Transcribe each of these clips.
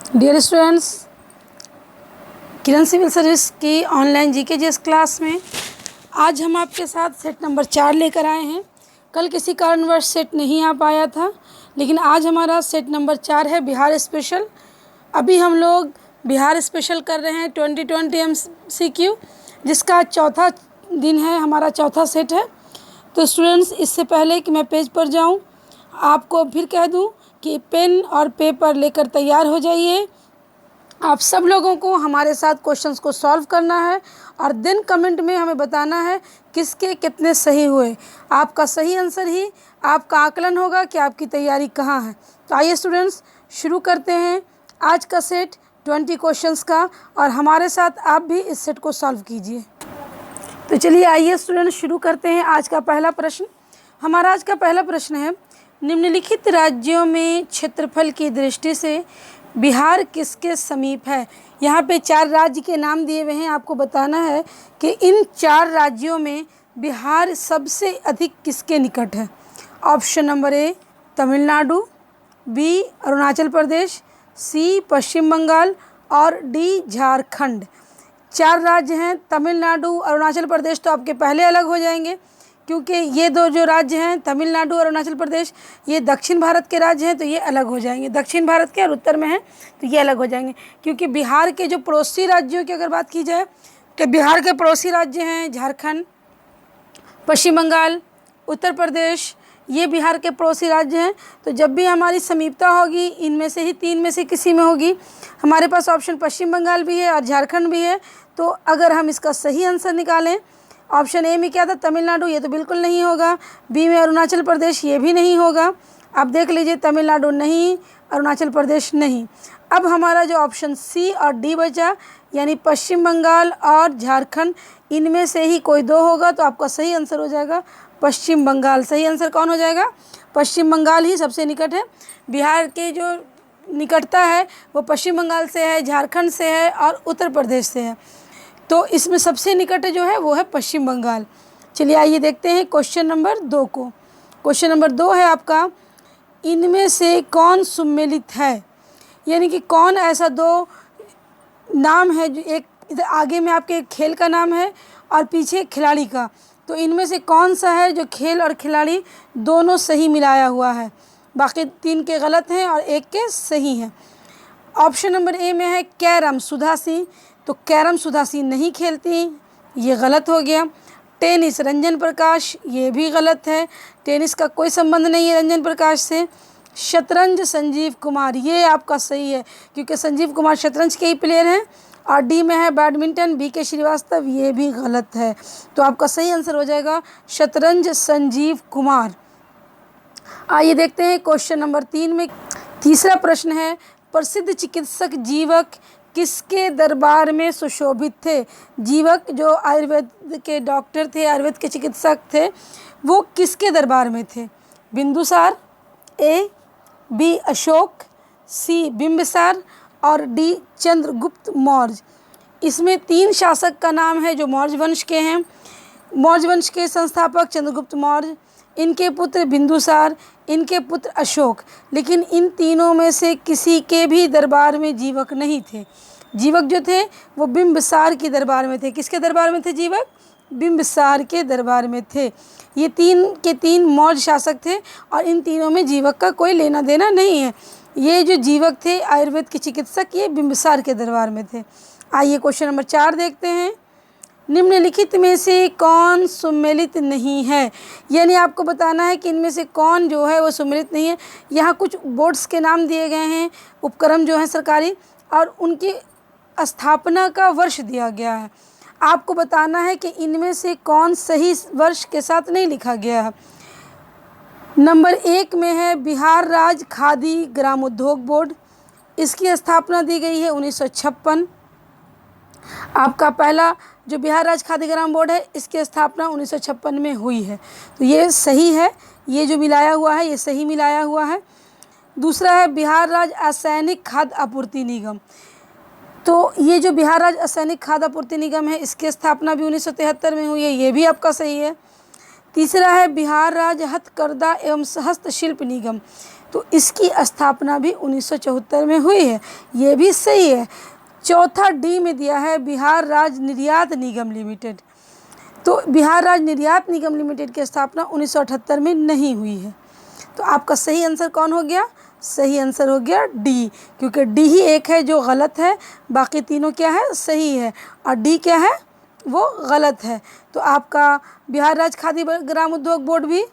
Dear students, किरण civil service की online GK class में आज हम आपके साथ सेट नंबर 4 लेकर आए हैं। कल किसी कारणवश सेट नहीं आ पाया था, लेकिन आज हमारा सेट नंबर 4 है बिहार स्पेशल। अभी हम लोग बिहार स्पेशल कर रहे हैं 2020 MCQ, जिसका चौथा दिन है, हमारा चौथा सेट है। तो स्टूडेंट्स, इससे पहले कि मैं पेज पर जाऊं, आपको फिर कह दूं कि पेन और पेपर लेकर तैयार हो जाइए। आप सब लोगों को हमारे साथ क्वेश्चंस को सॉल्व करना है और देन कमेंट में हमें बताना है किसके कितने सही हुए। आपका सही आंसर ही आपका आकलन होगा कि आपकी तैयारी कहाँ है। तो आइए स्टूडेंट्स, शुरू करते हैं आज का सेट 20 क्वेश्चंस का, और हमारे साथ आप भी इस सेट को सॉल्व कीजिए। तो चलिए आइए स्टूडेंट्स, शुरू करते हैं आज का पहला प्रश्न। हमारा आज का पहला प्रश्न है, निम्नलिखित राज्यों में क्षेत्रफल की दृष्टि से बिहार किसके समीप है। यहाँ पे 4 राज्य के नाम दिए हुए हैं। आपको बताना है कि इन 4 राज्यों में बिहार सबसे अधिक किसके निकट है। Option number A Tamil Nadu, B Arunachal Pradesh, C Paschim Bengal और डी झारखंड। 4 राज्य हैं, तमिलनाडु अरुणाचल प्रदेश तो आपके पहले अलग हो जाएंगे, क्योंकि ये दो जो राज्य हैं तमिलनाडु और अरुणाचल प्रदेश, ये दक्षिण भारत के राज्य हैं, तो ये अलग हो जाएंगे। दक्षिण भारत के और उत्तर में हैं तो ये अलग हो जाएंगे। क्योंकि बिहार के जो पड़ोसी राज्यों की अगर बात की जाए तो बिहार के पड़ोसी राज्य हैं झारखंड, पश्चिम बंगाल, उत्तर प्रदेश, ये बिहार के पड़ोसी राज्य हैं। तो जब भी हमारी समीपता होगी, इनमें से ही 3 में से किसी में होगी। हमारे पास ऑप्शन पश्चिम बंगाल भी है और झारखंड भी है। तो अगर हम इसका सही आंसर निकालें, ऑप्शन ए में क्या था, तमिलनाडु, ये तो बिल्कुल नहीं होगा। बी में अरुणाचल प्रदेश, ये भी नहीं होगा। आप देख लीजिए, तमिलनाडु नहीं, अरुणाचल प्रदेश नहीं। अब हमारा जो ऑप्शन सी और डी बचा, यानी पश्चिम बंगाल और झारखंड, इनमें से ही कोई 2 होगा। तो आपका सही आंसर हो जाएगा पश्चिम बंगाल। सही आंसर कौन हो जाएगा? पश्चिम बंगाल ही सबसे निकट है। बिहार के जो निकटता है वो पश्चिम बंगाल से है, झारखंड से है और उत्तर प्रदेश से है। तो इसमें सबसे निकट जो है वो है पश्चिम बंगाल। चलिए आइए देखते हैं क्वेश्चन नंबर 2 को। क्वेश्चन नंबर 2 है आपका, इनमें से कौन सुमेलित है। यानी कि कौन ऐसा 2 नाम है, जो एक इधर आगे में आपके एक खेल का नाम है और पीछे खिलाड़ी का। तो इनमें से कौन सा है जो खेल और खिलाड़ी दोनों सही मिलाया हुआ है। बाकी 3 के गलत हैं और 1 के सही हैं। ऑप्शन नंबर ए में है कैरम सुधा सिंह, तो कैरम सुधा सिंह नहीं खेलती, ये गलत हो गया। टेनिस रंजन प्रकाश, ये भी गलत है, टेनिस का कोई संबंध नहीं है रंजन प्रकाश से। शतरंज संजीव कुमार, ये आपका सही है, क्योंकि संजीव कुमार शतरंज के ही प्लेयर हैं। और डी में है बैडमिंटन, BK श्रीवास्तव, ये भी गलत है। तो आपका सही आंसर हो जाएगा शतरंज संजीव कुमार। आइए देखते हैं क्वेश्चन नंबर 3 में। तीसरा प्रश्न है, प्रसिद्ध चिकित्सक जीवक किसके दरबार में सुशोभित थे। जीवक जो आयुर्वेद के डॉक्टर थे, आयुर्वेद के चिकित्सक थे, वो किसके दरबार में थे। बिंदुसार, ए, बी अशोक, सी बिंबिसार और डी चंद्रगुप्त मौर्य। इसमें 3 शासक का नाम है जो मौर्य वंश के हैं। मौर्य वंश के संस्थापक चंद्रगुप्त मौर्य, इनके पुत्र बिंदुसार, इनके पुत्र अशोक। लेकिन इन तीनों में से किसी के भी दरबार में जीवक नहीं थे। जीवक जो थे वो बिंबिसार के दरबार में थे। किसके दरबार में थे जीवक? बिंबिसार के दरबार में थे। ये 3 के 3 मौर्य शासक थे और इन तीनों में जीवक का कोई लेना देना नहीं है। ये जो जीवक थे आयुर्वेद के चिकित्सक, ये बिंबिसार के दरबार में थे। आइए क्वेश्चन नंबर 4 देखते हैं। निम्नलिखित में से कौन सुमेलित नहीं है। यानी आपको बताना है कि इनमें से कौन जो है वो सुमेलित नहीं है। यहाँ कुछ बोर्ड्स के नाम दिए गए हैं, उपक्रम जो हैं सरकारी, और उनकी स्थापना का वर्ष दिया गया है। आपको बताना है कि इनमें से कौन सही वर्ष के साथ नहीं लिखा गया है। नंबर 1 में है बिहार राज्य खादी ग्रामोद्योग बोर्ड, इसकी स्थापना दी गई है 1956। आपका पहला जो बिहार राज्य खादी ग्राम बोर्ड है, इसकी स्थापना 1956 में हुई है। तो ये सही है, ये जो मिलाया हुआ है ये सही मिलाया हुआ है। दूसरा है बिहार राज्य असैनिक खाद्य आपूर्ति निगम, तो ये जो बिहार राज्य असैनिक खाद्य आपूर्ति निगम है, इसकी स्थापना भी 1973 में हुई है, ये भी आपका सही है। तीसरा है बिहार राज्य हथकरघा एवं हस्तशिल्प निगम, तो इसकी स्थापना भी 1974 में हुई है, ये भी सही है। चौथा डी में दिया है बिहार राज्य निर्यात निगम लिमिटेड, तो बिहार राज्य निर्यात निगम लिमिटेड की स्थापना 1978 में नहीं हुई है। तो आपका सही आंसर कौन हो गया? सही आंसर हो गया डी, क्योंकि डी ही एक है जो गलत है, बाकी तीनों क्या है? सही है, और डी क्या है? वो गलत है। तो आपका बिहार राज्य खादी ग्राम उद्योग बोर्ड भी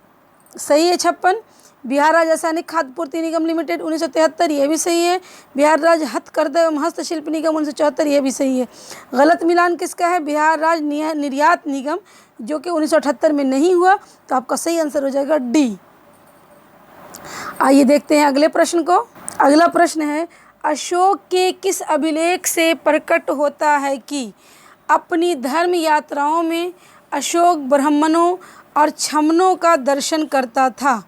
सही है 56, बिहार राज्य रासायनिक खाद्य पूर्ति निगम लिमिटेड 1973 ये भी सही है, बिहार राज्य हथकरघा एवं हस्तशिल्प निगम 1974 ये भी सही है। गलत मिलान किसका है? बिहार राज्य निर्यात निगम, जो कि 1978 में नहीं हुआ। तो आपका सही आंसर हो जाएगा डी। आइए देखते हैं अगले प्रश्न को। अगला प्रश्न है, अशोक के किस अभिलेख से प्रकट होता है कि अपनी धर्म यात्राओं में अशोक ब्राह्मणों और क्षमनों का दर्शन करता था?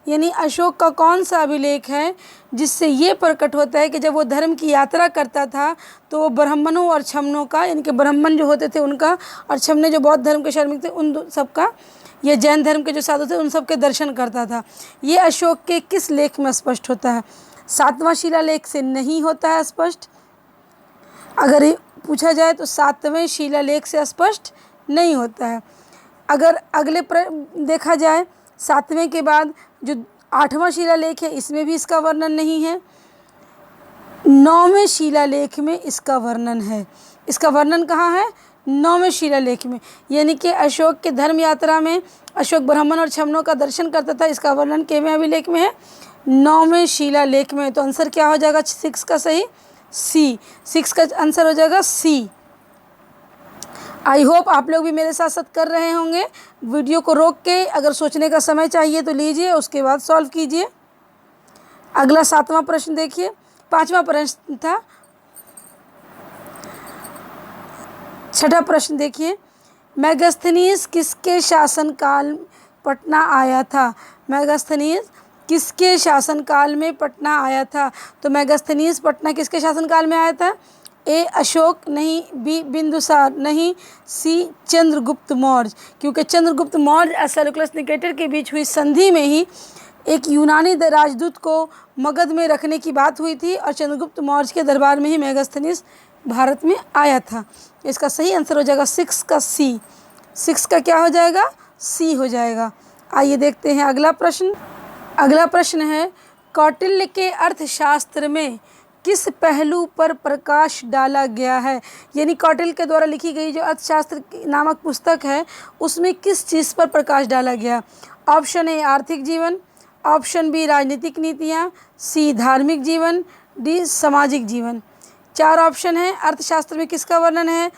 यानी अशोक का कौन सा अभिलेख है जिससे ये प्रकट होता है कि जब वो धर्म की यात्रा करता था तो वो ब्राह्मणों और क्षमनों का, यानी कि ब्राह्मण जो होते थे उनका, और क्षमने जो बौद्ध धर्म के श्रमिक थे उन सबका, ये जैन धर्म के जो साधु थे उन सब के दर्शन करता था? ये अशोक के किस लेख में स्पष्ट होता है? 7वां शिलालेख से नहीं होता है स्पष्ट। अगर ये पूछा जाए तो 7वें शिलालेख से स्पष्ट नहीं होता है। अगर अगले देखा जाए 7वें के बाद जो 8वां शिलालेख है इसमें भी इसका वर्णन नहीं है। 9वें शिलालेख में इसका वर्णन है। इसका वर्णन कहाँ है? 9वें शिलालेख में। यानी कि अशोक के धर्म यात्रा में अशोक ब्राह्मण और क्षमनों का दर्शन करता था, इसका वर्णन केवें अभिलेख में है? 9वें शिलालेख में। तो आंसर क्या हो जाएगा 6 का? सही सी। 6 का आंसर हो जाएगा सी। आई होप आप लोग भी मेरे साथ साथ कर रहे होंगे। वीडियो को रोक के अगर सोचने का समय चाहिए तो लीजिए, उसके बाद सॉल्व कीजिए। अगला 7वां प्रश्न देखिए। 5वां प्रश्न था। 6ठा प्रश्न देखिए, मेगास्थनीज किसके शासनकाल पटना आया था? मेगास्थनीज किसके शासनकाल में पटना आया था? तो मेगास्थनीज पटना किसके शासनकाल में आया था? ए अशोक नहीं, बी बिंदुसार नहीं, सी चंद्रगुप्त मौर्य। क्योंकि चंद्रगुप्त मौर्य और सेल्यूकस निकेटर के बीच हुई संधि में ही एक यूनानी राजदूत को मगध में रखने की बात हुई थी और चंद्रगुप्त मौर्य के दरबार में ही मेगास्थनीज भारत में आया था। इसका सही आंसर हो जाएगा 6 का सी। 6 का क्या हो जाएगा? सी हो जाएगा। आइए देखते हैं अगला प्रश्न। अगला प्रश्न है, कौटिल्य के अर्थशास्त्र में किस पहलू पर प्रकाश डाला गया है? यानी कौटिल्य के द्वारा लिखी गई जो अर्थशास्त्र नामक पुस्तक है उसमें किस चीज़ पर प्रकाश डाला गया? ऑप्शन ए आर्थिक जीवन, ऑप्शन बी राजनीतिक नीतियाँ, सी धार्मिक जीवन, डी सामाजिक जीवन। 4 ऑप्शन है। अर्थशास्त्र में किसका वर्णन है?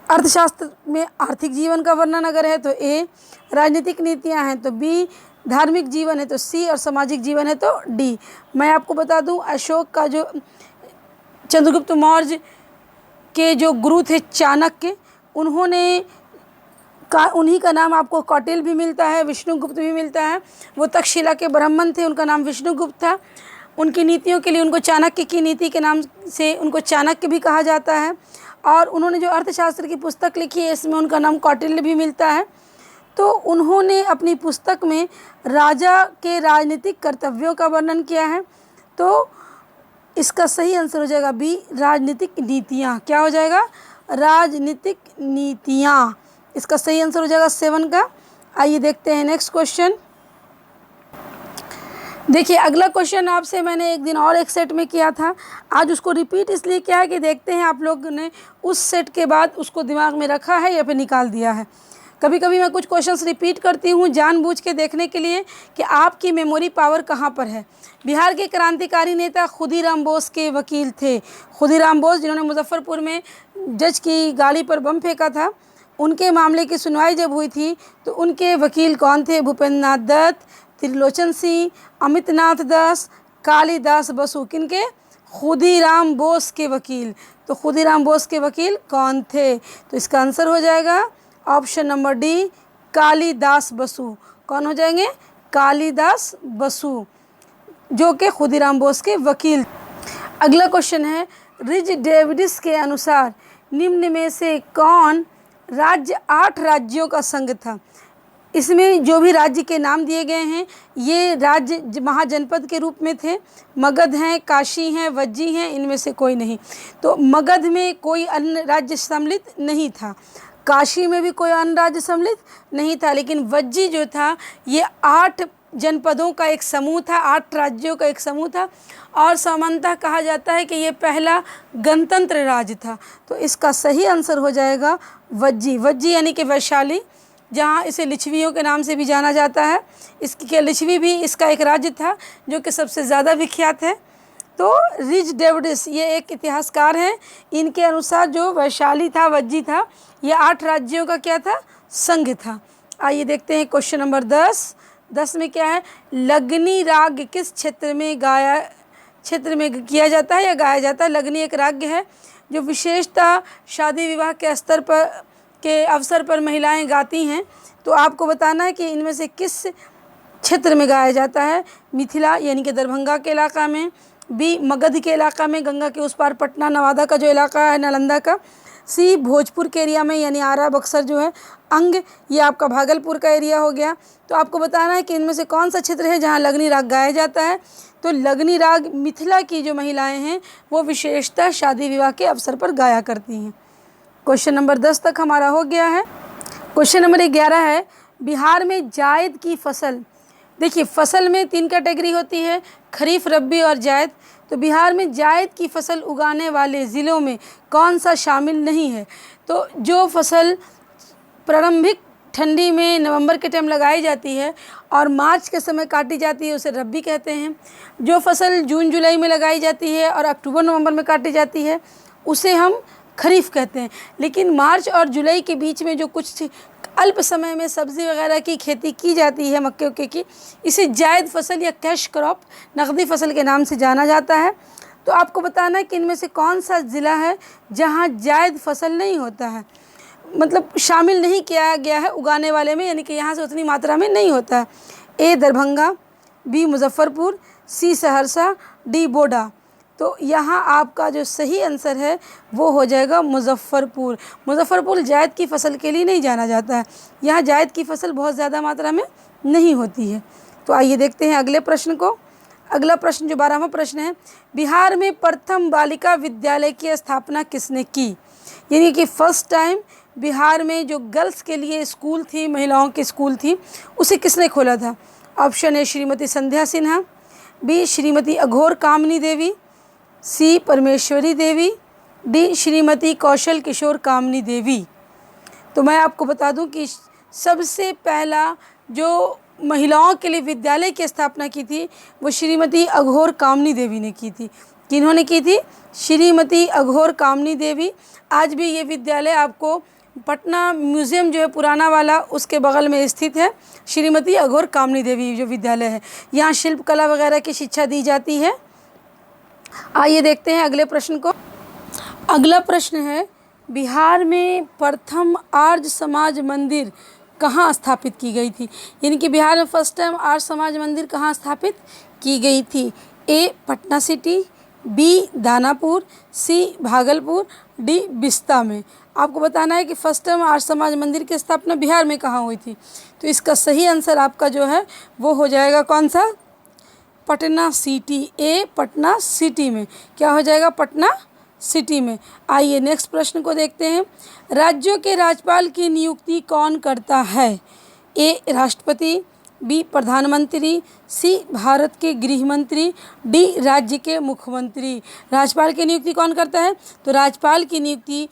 अर्थशास्त्र में आर्थिक जीवन का वर्णन अगर है तो ए, राजनीतिक नीतियाँ हैं तो बी, धार्मिक जीवन है तो सी, और सामाजिक जीवन है तो डी। मैं आपको बता दूं, अशोक का जो चंद्रगुप्त मौर्य के जो गुरु थे चाणक्य, उन्हीं का नाम आपको कौटिल्य भी मिलता है, विष्णुगुप्त भी मिलता है। वो तक्षशिला के ब्राह्मण थे, उनका नाम विष्णुगुप्त था। उनकी नीतियों के लिए उनको चाणक्य की नीति के नाम से उनको चाणक्य भी कहा जाता है। और उन्होंने जो अर्थशास्त्र की पुस्तक लिखी है इसमें उनका नाम कौटिल्य भी मिलता है। तो उन्होंने अपनी पुस्तक में राजा के राजनीतिक कर्तव्यों का वर्णन किया है। तो इसका सही आंसर हो जाएगा बी, राजनीतिक नीतियाँ। क्या हो जाएगा? राजनीतिक नीतियाँ। इसका सही आंसर हो जाएगा 7 का। आइए देखते हैं नेक्स्ट क्वेश्चन। देखिए अगला क्वेश्चन आपसे मैंने एक दिन और एक सेट में किया था, आज उसको रिपीट इसलिए किया है कि देखते हैं आप लोगों ने उस सेट के बाद उसको दिमाग में रखा है या फिर निकाल दिया है। कभी कभी मैं कुछ क्वेश्चंस रिपीट करती हूँ जानबूझ के देखने के लिए कि आपकी मेमोरी पावर कहाँ पर है। बिहार के क्रांतिकारी नेता खुदीराम बोस के वकील थे। खुदीराम बोस जिन्होंने मुजफ्फरपुर में जज की गाड़ी पर बम फेंका था, उनके मामले की सुनवाई जब हुई थी तो उनके वकील कौन थे? भूपेंद्र नाथ दत्त, त्रिलोचन सिंह, अमितनाथ दास, कालिदास बसु। किनके? खुदीराम बोस के वकील। तो खुदीराम बोस के वकील कौन थे? तो इसका आंसर हो जाएगा option number D, Kalidas Basu. कौन हो जाएंगे? कालिदास बसु, जो कि खुदीराम बोस के वकील। अगला क्वेश्चन है, रिच डेविडिस के अनुसार निम्न में से कौन राज्य 8 राज्यों का संघ था? इसमें जो भी राज्य के नाम दिए गए हैं ये राज्य महाजनपद के रूप में थे। मगध हैं, काशी हैं, वज्जी हैं, इनमें से कोई नहीं। तो मगध में कोई अन्य राज्य सम्मिलित नहीं था, काशी में भी कोई अन्य राज्य सम्मिलित नहीं था, लेकिन वज्जी जो था ये 8 जनपदों का एक समूह था, 8 राज्यों का एक समूह था और सामान्यतः कहा जाता है कि ये पहला गणतंत्र राज्य था। तो इसका सही आंसर हो जाएगा वज्जी। वज्जी यानी कि वैशाली, जहाँ इसे लिच्छवियों के नाम से भी जाना जाता है। इसकी लिच्छवी भी इसका एक राज्य था जो कि सबसे ज़्यादा विख्यात है। तो रिच डेविडिस ये एक इतिहासकार हैं, इनके अनुसार जो वैशाली था, वज्जी था, ये 8 राज्यों का क्या था, संघ था। आइए देखते हैं क्वेश्चन नंबर 10 में क्या है, लगनी राग किस क्षेत्र में किया जाता है या गाया जाता है। लगनी एक राग है जो विशेषतः शादी विवाह के के अवसर पर महिलाएं गाती हैं। तो आपको बताना है कि इनमें से किस क्षेत्र में गाया जाता है। मिथिला यानी कि दरभंगा के इलाका में, बी मगध के इलाका में, गंगा के उस पार पटना नवादा का जो इलाका है, नालंदा का, सी भोजपुर के एरिया में यानी आरा बक्सर जो है, अंग ये आपका भागलपुर का एरिया हो गया। तो आपको बताना है कि इनमें से कौन सा क्षेत्र है जहाँ लगनी राग गाया जाता है। तो लगनी राग मिथिला की जो महिलाएं हैं वो विशेषतः शादी विवाह के अवसर पर गाया करती हैं। क्वेश्चन नंबर 10 तक हमारा हो गया है। क्वेश्चन नंबर 11 है, बिहार में जायद की फसल। देखिए फसल में 3 कैटेगरी होती है, खरीफ, रबी और जायद। तो बिहार में जायद की फसल उगाने वाले ज़िलों में कौन सा शामिल नहीं है। तो जो फसल प्रारंभिक ठंडी में नवंबर के टाइम लगाई जाती है और मार्च के समय काटी जाती है उसे रबी कहते हैं। जो फसल जून जुलाई में लगाई जाती है और अक्टूबर नवंबर में काटी जाती है उसे हम खरीफ कहते हैं। लेकिन मार्च और जुलाई के बीच में जो कुछ अल्प समय में सब्ज़ी वगैरह की खेती की जाती है मक्के उक्के की, इसे जायद फसल या कैश क्रॉप, नकदी फसल के नाम से जाना जाता है। तो आपको बताना है कि इनमें से कौन सा ज़िला है जहां जायद फसल नहीं होता है, मतलब शामिल नहीं किया गया है उगाने वाले में, यानी कि यहाँ से उतनी मात्रा में नहीं होता है। ए दरभंगा, बी मुजफ्फरपुर, सी सहरसा, डी बोडा। तो यहाँ आपका जो सही आंसर है वो हो जाएगा मुजफ्फरपुर। मुजफ्फरपुर जायद की फसल के लिए नहीं जाना जाता है, यहाँ जायद की फसल बहुत ज़्यादा मात्रा में नहीं होती है। तो आइए देखते हैं अगले प्रश्न को। अगला प्रश्न जो 12वां प्रश्न है, बिहार में प्रथम बालिका विद्यालय की स्थापना किसने की। यानी कि फर्स्ट टाइम बिहार में जो गर्ल्स के लिए स्कूल थी, महिलाओं की स्कूल थी, उसे किसने खोला था। Option A Shrimati Sandhya Sinha, B Shrimati Aghor Kamini Devi, C Parmeshwari Devi, D Shrimati Kaushal Kishore Kamini Devi. तो मैं आपको बता दूं कि सबसे पहला जो महिलाओं के लिए विद्यालय की स्थापना की थी वो श्रीमती अघोर कामनी देवी ने की थी। किन्होंने की थी, श्रीमती अघोर कामनी देवी। आज भी ये विद्यालय आपको पटना म्यूज़ियम जो है पुराना वाला उसके बगल में स्थित है। श्रीमती अघोर कामनी देवी जो विद्यालय है, यहाँ शिल्पकला वगैरह की शिक्षा दी जाती है। आइए देखते हैं अगले प्रश्न को। अगला प्रश्न है, बिहार में प्रथम आर्य समाज मंदिर कहाँ स्थापित की गई थी। यानी कि बिहार में फर्स्ट टाइम आर्य समाज मंदिर कहाँ स्थापित की गई थी। ए पटना सिटी, बी दानापुर, सी भागलपुर, डी बिस्ता में। आपको बताना है कि फर्स्ट टाइम आर्य समाज मंदिर की स्थापना बिहार में कहाँ हुई थी। तो इसका सही आंसर आपका जो है वो हो जाएगा कौन सा, पटना सिटी। ए पटना सिटी में, क्या हो जाएगा, पटना सिटी में। आइए नेक्स्ट प्रश्न को देखते हैं। राज्यों के राज्यपाल की नियुक्ति कौन करता है। ए राष्ट्रपति, बी प्रधानमंत्री, सी भारत के गृह मंत्री, डी राज्य के मुख्यमंत्री। राज्यपाल की नियुक्ति कौन करता है, तो राज्यपाल की नियुक्ति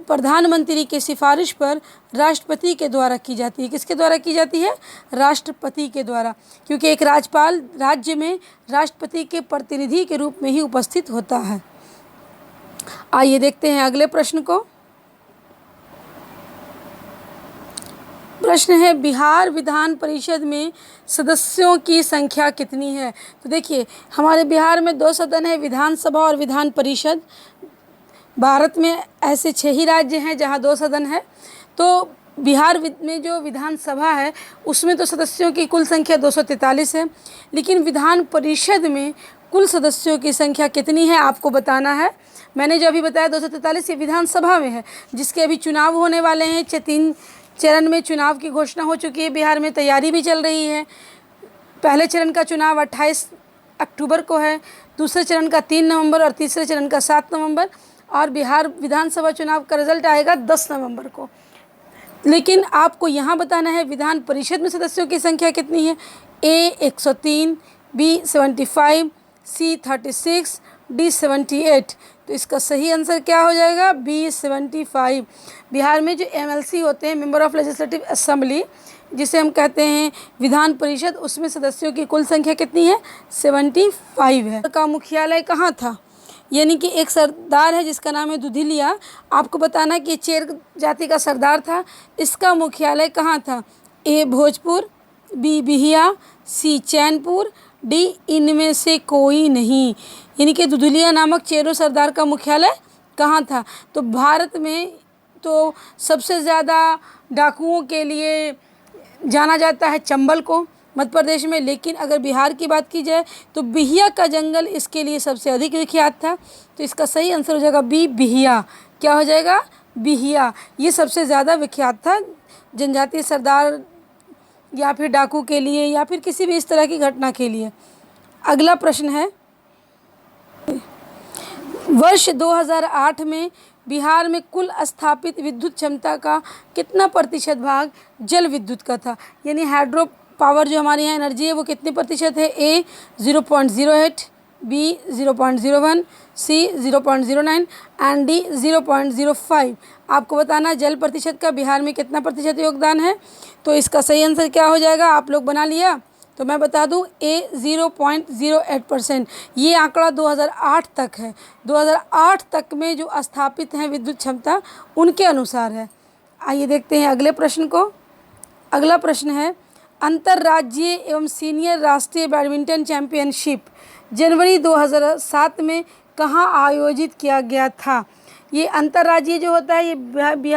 प्रधानमंत्री के सिफारिश पर राष्ट्रपति के द्वारा की जाती है। किसके द्वारा की जाती है, राष्ट्रपति के द्वारा, क्योंकि एक राज्यपाल राज्य में राष्ट्रपति के प्रतिनिधि के रूप में ही उपस्थित होता है। आइए देखते हैं अगले प्रश्न को। प्रश्न है, बिहार विधान परिषद में सदस्यों की संख्या कितनी है। तो देखिए हमारे बिहार में 2 सदन है, विधानसभा और विधान परिषद। भारत में ऐसे 6 ही राज्य हैं जहां 2 सदन है। तो बिहार में जो विधानसभा है उसमें तो सदस्यों की कुल संख्या 243 है, लेकिन विधान परिषद में कुल सदस्यों की संख्या कितनी है आपको बताना है। मैंने जो अभी बताया 243 ये विधानसभा में है, जिसके अभी चुनाव होने वाले हैं चरण में चुनाव की घोषणा हो चुकी है, बिहार में तैयारी भी चल रही है। पहले चरण का चुनाव 28 अक्टूबर को है, दूसरे चरण का 3 नवंबर और तीसरे चरण का 7 नवंबर, और बिहार विधानसभा चुनाव का रिजल्ट आएगा 10 नवंबर को। लेकिन आपको यहाँ बताना है विधान परिषद में सदस्यों की संख्या कितनी है। ए 103, बी 75, सी 36, डी 78। तो इसका सही आंसर क्या हो जाएगा, बी 75। बिहार में जो एमएलसी होते हैं, मेंबर ऑफ लेजिस्लेटिव असेंबली, जिसे हम कहते हैं विधान परिषद, उसमें सदस्यों की कुल संख्या कितनी है, 75 है। का मुख्यालय कहाँ था, यानी कि एक सरदार है जिसका नाम है दुधिलिया। आपको बताना कि चेर जाति का सरदार था। इसका मुख्यालय कहाँ था, ए भोजपुर, बी बिहिया, सी चैनपुर, डी इनमें से कोई नहीं। यानी कि दुधिलिया नामक चेरो सरदार का मुख्यालय कहाँ था। तो भारत में तो सबसे ज़्यादा डाकुओं के लिए जाना जाता है चंबल को, मध्य प्रदेश में। लेकिन अगर बिहार की बात की जाए तो बिहिया का जंगल इसके लिए सबसे अधिक विख्यात था। तो इसका सही आंसर हो जाएगा बी बिहिया। क्या हो जाएगा, बिहिया। ये सबसे ज़्यादा विख्यात था जनजातीय सरदार या फिर डाकू के लिए, या फिर किसी भी इस तरह की घटना के लिए। अगला प्रश्न है, वर्ष 2008 में बिहार में कुल स्थापित विद्युत क्षमता का कितना प्रतिशत भाग जल विद्युत का था। यानी हाइड्रो पावर जो हमारे यहाँ एनर्जी है वो कितने प्रतिशत है। ए 0.08, बी 0.01, सी 0.09 एंड डी 0.05। आपको बताना जल प्रतिशत का बिहार में कितना प्रतिशत योगदान है। तो इसका सही आंसर क्या हो जाएगा, आप लोग बना लिया तो मैं बता दूं, ए 0.08%। ये आंकड़ा 2008 तक है। 2008 तक में जो स्थापित हैं विद्युत क्षमता उनके अनुसार है। आइए देखते हैं अगले प्रश्न को। अगला प्रश्न है, अंतर्राज्यीय एवं सीनियर राष्ट्रीय बैडमिंटन चैंपियनशिप जनवरी 2007 में कहाँ आयोजित किया गया था। ये अंतर्राज्यीय जो होता है ये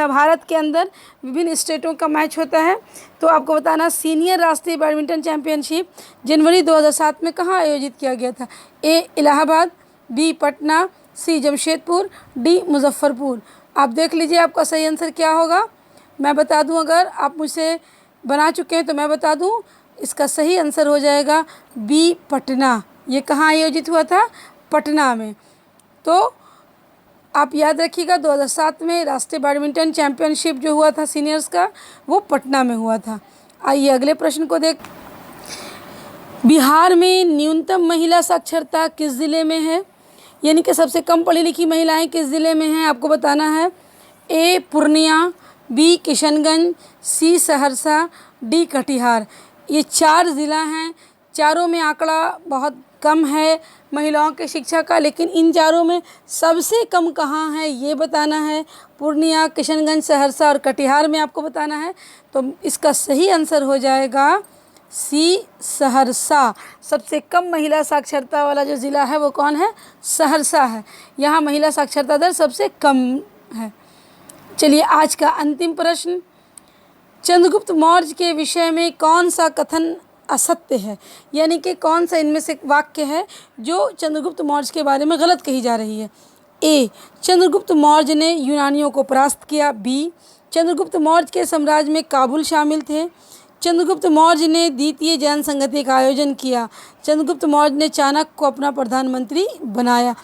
भारत के अंदर विभिन्न स्टेटों का मैच होता है। तो आपको बताना सीनियर राष्ट्रीय बैडमिंटन चैंपियनशिप जनवरी 2007 में कहाँ आयोजित किया गया था। ए इलाहाबाद, बी पटना, सी जमशेदपुर, डी मुजफ्फरपुर। आप देख लीजिए आपका सही आंसर क्या होगा। मैं बता दूं, अगर आप मुझसे बना चुके हैं तो मैं बता दूं, इसका सही आंसर हो जाएगा बी पटना। ये कहाँ आयोजित हुआ था, पटना में। तो आप याद रखिएगा 2007 में राष्ट्रीय बैडमिंटन चैंपियनशिप जो हुआ था सीनियर्स का वो पटना में हुआ था। आइए अगले प्रश्न को देख। बिहार में न्यूनतम महिला साक्षरता किस ज़िले में है, यानी कि सबसे कम पढ़ी लिखी महिलाएं किस ज़िले में हैं, आपको बताना है। ए पूर्णिया, बी किशनगंज, सी सहरसा, डी कटिहार। ये 4 ज़िला हैं। चारों में आंकड़ा बहुत कम है महिलाओं के शिक्षा का, लेकिन इन चारों में सबसे कम कहाँ है ये बताना है। पूर्णिया, किशनगंज, सहरसा और कटिहार में आपको बताना है। तो इसका सही आंसर हो जाएगा सी सहरसा। सबसे कम महिला साक्षरता वाला जो ज़िला है वो कौन है, सहरसा है। यहाँ महिला साक्षरता दर सबसे कम है। चलिए आज का अंतिम प्रश्न, चंद्रगुप्त मौर्य के विषय में कौन सा कथन असत्य है, यानी कि कौन सा इनमें से वाक्य है जो चंद्रगुप्त मौर्य के बारे में गलत कही जा रही है। ए चंद्रगुप्त मौर्य ने यूनानियों को परास्त किया। बी चंद्रगुप्त मौर्य के साम्राज्य में काबुल शामिल थे। चंद्रगुप्त मौर्य ने द्वितीय जैन संगति का आयोजन किया। चंद्रगुप्त मौर्य ने चाणक्य को अपना प्रधानमंत्री बनाया।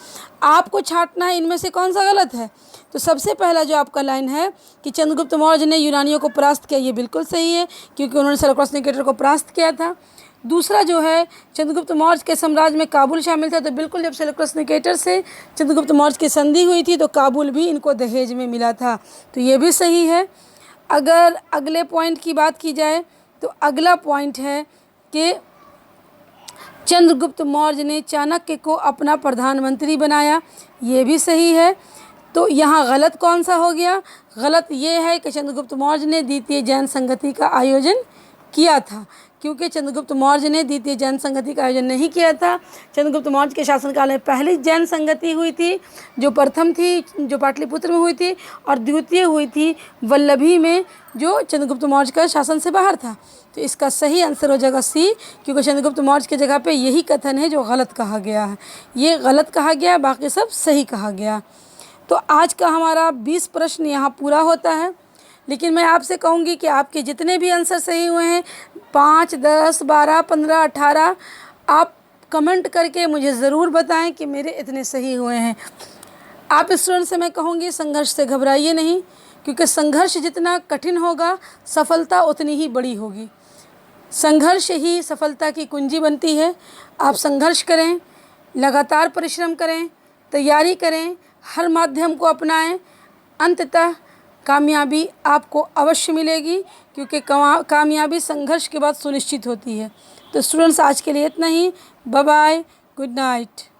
आपको छांटना है इनमें से कौन सा गलत है। तो सबसे पहला जो आपका लाइन है कि चंद्रगुप्त मौर्य ने यूनानियों को परास्त किया, ये बिल्कुल सही है क्योंकि उन्होंने सेल्यूकस निकेटर को परास्त किया था। दूसरा जो है चंद्रगुप्त मौर्य के साम्राज्य में काबुल शामिल था, तो बिल्कुल जब सेल्यूकस निकेटर से चंद्रगुप्त मौर्य की संधि हुई थी तो काबुल भी इनको दहेज में मिला था, तो ये भी सही है। अगर अगले पॉइंट की बात की जाए तो अगला पॉइंट है कि चंद्रगुप्त मौर्य ने चाणक्य को अपना प्रधानमंत्री बनाया, ये भी सही है। तो यहाँ गलत कौन सा हो गया, गलत ये है कि चंद्रगुप्त मौर्य ने द्वितीय जैन संगति का आयोजन किया था, क्योंकि चंद्रगुप्त मौर्य ने द्वितीय जैन संगति का आयोजन नहीं किया था। चंद्रगुप्त मौर्य के शासनकाल में पहली जैन संगति हुई थी, जो प्रथम थी जो पाटलिपुत्र में हुई थी, और द्वितीय हुई थी वल्लभी में, जो चंद्रगुप्त मौर्य का शासन से बाहर था। तो इसका सही आंसर हो जाएगा सी, क्योंकि चंद्रगुप्त मौर्य की जगह पे यही कथन है जो गलत कहा गया है। ये गलत कहा गया, बाकी सब सही कहा गया। तो आज का हमारा 20 प्रश्न यहाँ पूरा होता है। लेकिन मैं आपसे कहूँगी कि आपके जितने भी आंसर सही हुए हैं 5, 10, 12, 15, 18 आप कमेंट करके मुझे ज़रूर बताएं कि मेरे इतने सही हुए हैं। आप स्टूडेंट से मैं कहूँगी संघर्ष से घबराइए नहीं, क्योंकि संघर्ष जितना कठिन होगा सफलता उतनी ही बड़ी होगी। संघर्ष ही सफलता की कुंजी बनती है। आप संघर्ष करें, लगातार परिश्रम करें, तैयारी करें, हर माध्यम को अपनाएं, अंततः कामयाबी आपको अवश्य मिलेगी, क्योंकि कामयाबी संघर्ष के बाद सुनिश्चित होती है। तो स्टूडेंट्स आज के लिए इतना ही। Bye bye, good night.